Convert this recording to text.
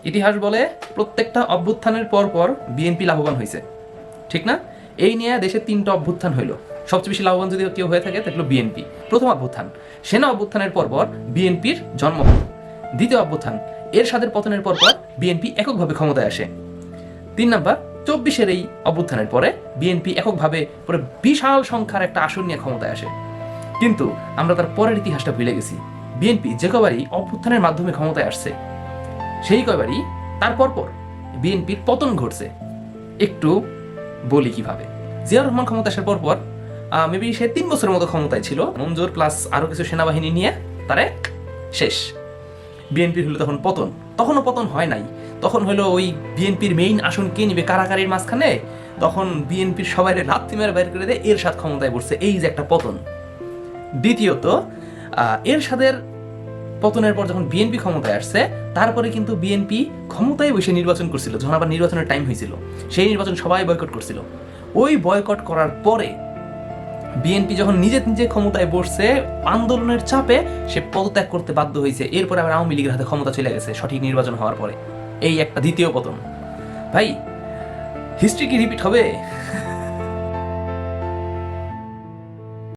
ইতিহাস বলে প্রত্যেকটা অভ্যুত্থানের পর পর বিএনপি লাভবান হয়েছে, ঠিক না? এই নিয়ে দেশে 3টা অভ্যুত্থান হইলো। সবচেয়ে বেশি লাভবান যদি কেউ হয়ে থাকে তাহলে বিএনপি। প্রথম অভ্যুত্থান, সেনা অভ্যুত্থানের পর পর বিএনপির জন্ম হয়। দ্বিতীয় অভ্যুত্থান, এরশাদের পতনের পর পর বিএনপি এককভাবে ক্ষমতায় আসে। 3 নাম্বার, 24-এর এই অভ্যুত্থানের পরে বিএনপি এককভাবে পুরো বিশাল সংখ্যার একটা আসন নিয়ে ক্ষমতায় আসে। কিন্তু আমরা তার পরের ইতিহাসটা ভুলে গেছি। বিএনপি যে কবারই অভ্যুত্থানের মাধ্যমে ক্ষমতায় আসছে, সেই কয়বারই তার পরপর বিএনপির পতন ঘটছে। একটু বলি কিভাবে। জিয়াউর রহমান ক্ষমতা আসার পরপর মেবি সে 3 বছরের মতো ক্ষমতায় ছিল, মঞ্জুর প্লাস আরো কিছু সেনাবাহিনী নিয়ে তারে শেষ। বিএনপির হলো তখন পতন। তখনও পতন হয় নাই, তখন হলো ওই বিএনপির মেইন আসন কে নিবে কারাকারির মাঝখানে, তখন বিএনপির সবাই লাথি মেরে বাইর করে দেয়, এরশাদ ক্ষমতায় বসছে। এই যে একটা পতন। দ্বিতীয়ত, এরশাদের পতনের পর যখন বিএনপি ক্ষমতায় আসছে, তারপরে কিন্তু বিএনপি ক্ষমতায় বসে নির্বাচন করছিল। যখন আবার নির্বাচনের টাইম হয়েছিল, সেই নির্বাচন সবাই বয়কট করছিল। ওই বয়কট করার পরে বিএনপি যখন নিজে নিজে ক্ষমতায় বসছে, আন্দোলনের চাপে সে পদত্যাগ করতে বাধ্য হয়েছে। এরপরে আবার আওয়ামী লীগের হাতে ক্ষমতা চলে গেছে সঠিক নির্বাচন হওয়ার পরে। এই একটা দ্বিতীয় পতন। ভাই, হিস্ট্রি কি রিপিট হবে?